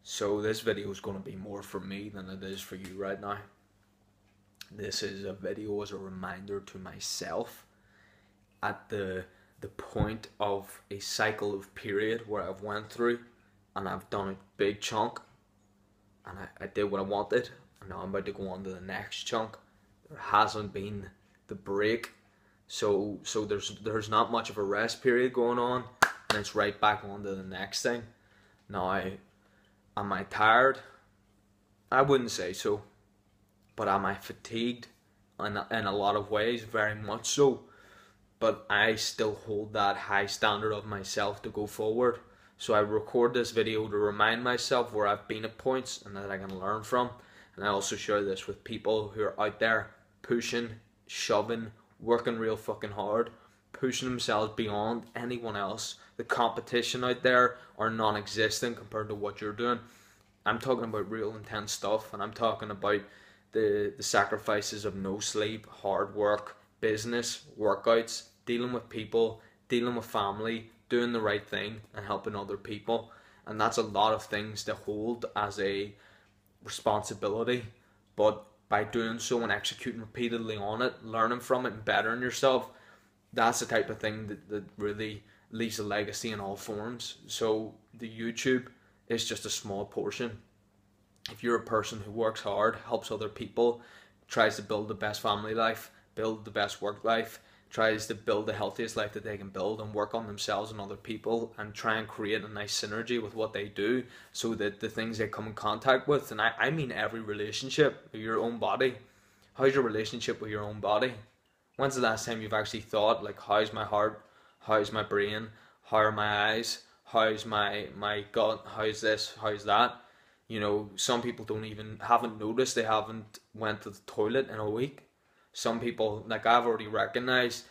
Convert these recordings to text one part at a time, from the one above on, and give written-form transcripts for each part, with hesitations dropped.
So this video is going to be more for me than it is for you right now. This is a video as a reminder to myself at the point of a cycle of period where I've went through and I've done a big chunk and I did what I wanted, and now I'm about to go on to the next chunk. There hasn't been the break, so there's not much of a rest period going on, and it's right back on to the next thing. Now, am I tired? I wouldn't say so. But am I fatigued? In a lot of ways, very much so. But I still hold that high standard of myself to go forward. So I record this video to remind myself where I've been at points and that I can learn from. And I also share this with people who are out there pushing, shoving, working real fucking hard, pushing themselves beyond anyone else. The competition out there are non-existent compared to what you're doing. I'm talking about real intense stuff, and I'm talking about the sacrifices of no sleep, hard work, business, workouts, dealing with people, dealing with family, doing the right thing and helping other people. And that's a lot of things to hold as a responsibility, but by doing so and executing repeatedly on it, learning from it and bettering yourself, that's the type of thing that really leaves a legacy in all forms. So the YouTube is just a small portion. If you're a person who works hard, helps other people, tries to build the best family life, build the best work life, tries to build the healthiest life that they can build and work on themselves and other people and try and create a nice synergy with what they do, so that the things they come in contact with, and I mean every relationship with your own body. How's your relationship with your own body? When's the last time you've actually thought, like, how's my heart, how's my brain, how are my eyes, how's my gut, how's this, how's that? You know, some people haven't noticed they haven't went to the toilet in a week. Some people, like I've already recognized,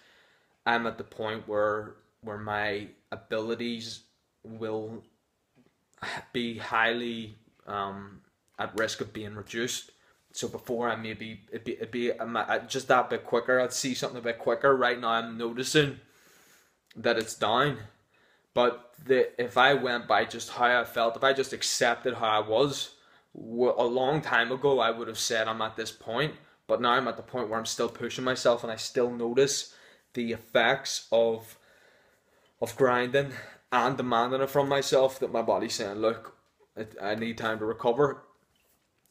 I'm at the point where my abilities will be highly at risk of being reduced. So before I maybe it'd be just that bit quicker, I'd see something a bit quicker. Right now I'm noticing that it's down. But if I went by just how I felt, if I just accepted how I was, a long time ago I would have said I'm at this point. But now I'm at the point where I'm still pushing myself, and I still notice the effects of grinding and demanding it from myself, that my body's saying, look, I need time to recover.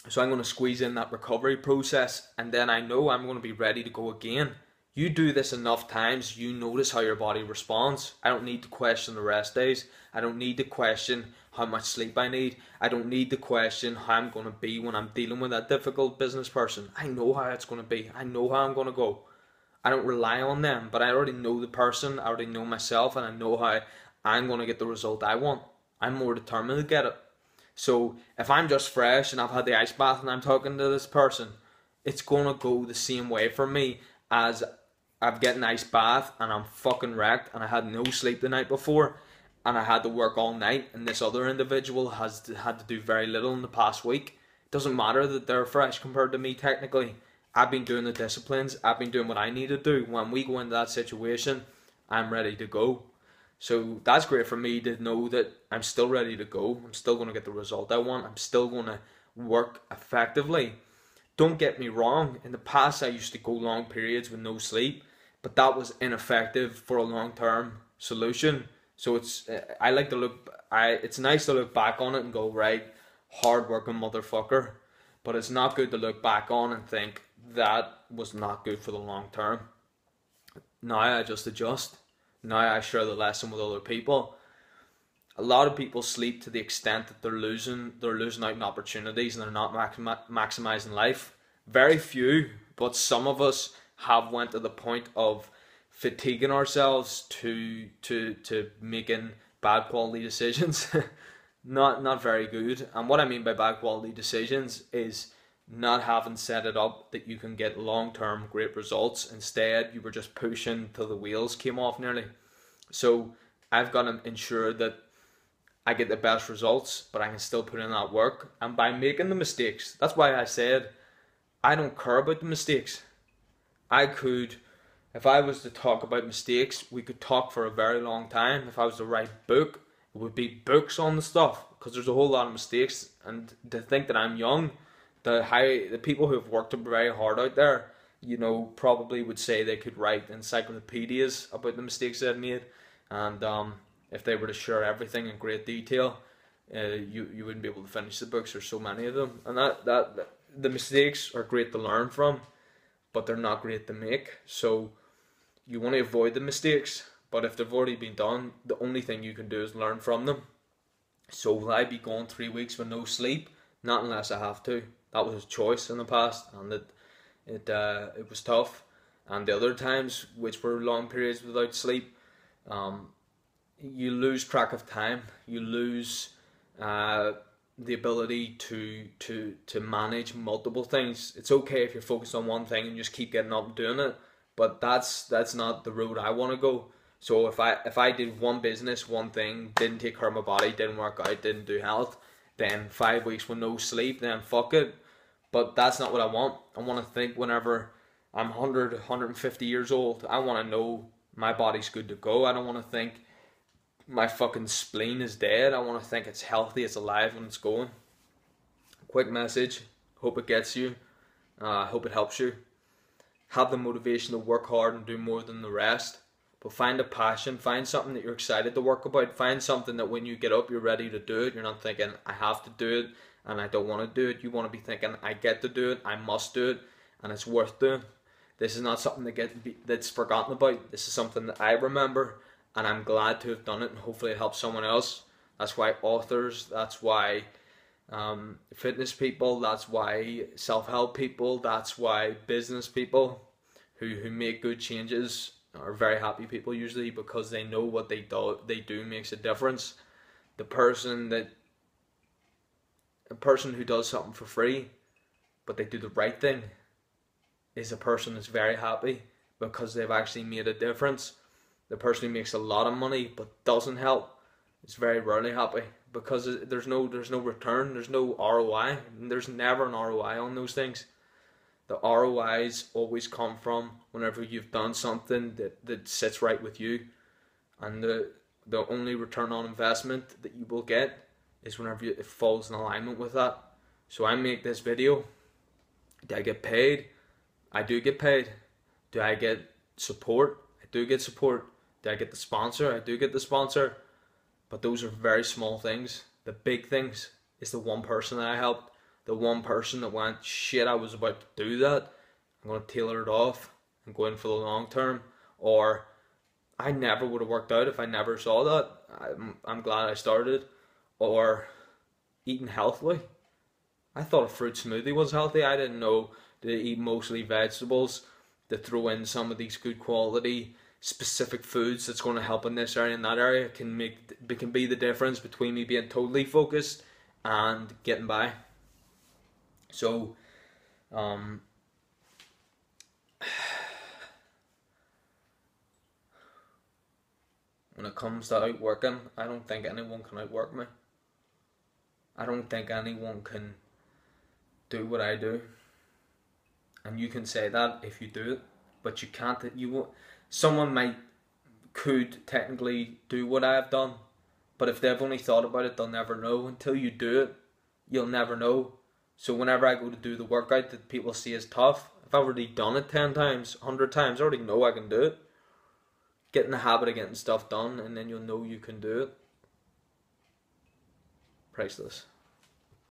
So I'm going to squeeze in that recovery process, and then I know I'm going to be ready to go again. You do this enough times, you notice how your body responds. I don't need to question the rest days. I don't need to question how much sleep I need. I don't need to question how I'm going to be when I'm dealing with that difficult business person. I know how it's going to be. I know how I'm going to go. I don't rely on them, but I already know the person. I already know myself, and I know how I'm going to get the result I want. I'm more determined to get it. So if I'm just fresh and I've had the ice bath and I'm talking to this person, it's going to go the same way for me as I've got an ice bath and I'm fucking wrecked and I had no sleep the night before and I had to work all night, and this other individual had to do very little in the past week. It doesn't matter that they're fresh compared to me technically. I've been doing the disciplines, I've been doing what I need to do. When we go into that situation, I'm ready to go. So that's great for me to know that I'm still ready to go. I'm still going to get the result I want. I'm still going to work effectively. Don't get me wrong, in the past I used to go long periods with no sleep, but that was ineffective for a long-term solution. So it's nice to look back on it and go, right, hard-working motherfucker. But it's not good to look back on and think that was not good for the long term. Now I just adjust. Now I share the lesson with other people. A lot of people sleep to the extent that they're losing out on opportunities and they're not maximizing life. Very few, but some of us have went to the point of fatiguing ourselves to making bad quality decisions. not very good. And what I mean by bad quality decisions is not having set it up that you can get long-term great results. Instead, you were just pushing till the wheels came off nearly. So I've got to ensure that I get the best results, but I can still put in that work. And by making the mistakes, that's why I said I don't care about the mistakes. If I was to talk about mistakes, we could talk for a very long time. If I was to write a book, it would be books on the stuff. because there's a whole lot of mistakes. And to think that I'm young, the people who have worked very hard out there, you know, probably would say they could write encyclopedias about the mistakes they've made, and if they were to share everything in great detail, you wouldn't be able to finish the books. There's so many of them, and that the mistakes are great to learn from, but they're not great to make. So you want to avoid the mistakes, but if they've already been done, the only thing you can do is learn from them. So will I be going 3 weeks with no sleep? Not unless I have to. That was a choice in the past, and it was tough. And the other times, which were long periods without sleep, you lose track of time. You lose the ability to manage multiple things. It's okay if you're focused on one thing and just keep getting up and doing it, but that's not the road I want to go. So if I did one business, one thing, didn't take care of my body, didn't work out, didn't do health, then 5 weeks with no sleep, then fuck it. But that's not what I want. I want to think whenever I'm 100, 150 years old, I want to know my body's good to go. I don't want to think my fucking spleen is dead. I want to think it's healthy, it's alive, and it's going. Quick message. Hope it gets you. Hope it helps you. Have the motivation to work hard and do more than the rest. But find a passion. Find something that you're excited to work about. Find something that when you get up, you're ready to do it. You're not thinking, I have to do it and I don't want to do it. You want to be thinking, I get to do it, I must do it, and it's worth doing. This is not something that's forgotten about. This is something that I remember, and I'm glad to have done it, and hopefully it helps someone else. That's why authors, that's why fitness people, that's why self-help people, that's why business people who make good changes are very happy people usually, because they know what they do makes a difference. A person who does something for free but they do the right thing is a person that's very happy because they've actually made a difference. The person who makes a lot of money but doesn't help is very rarely happy, because there's no return, there's no ROI, and there's never an ROI on those things. The ROIs always come from whenever you've done something that sits right with you, and the only return on investment that you will get is whenever it falls in alignment with that. So I make this video. Do I get paid? I do get paid. Do I get support? I do get support. Do I get the sponsor? I do get the sponsor. But those are very small things. The big things is the one person that I helped. The one person that went, shit, I was about to do that. I'm going to tailor it off and go in for the long term. Or I never would have worked out if I never saw that. I'm glad I started. Or eating healthily. I thought a fruit smoothie was healthy. I didn't know to eat mostly vegetables, to throw in some of these good quality specific foods that's going to help in this area and that area can be the difference between me being totally focused and getting by. So when it comes to outworking, I don't think anyone can outwork me. I don't think anyone can do what I do. And you can say that if you do it, but you can't. Someone could technically do what I have done, but if they've only thought about it, they'll never know. Until you do it, you'll never know. So whenever I go to do the workout that people see as tough, if I've already done it 10 times, 100 times, I already know I can do it. Get in the habit of getting stuff done, and then you'll know you can do it. Priceless.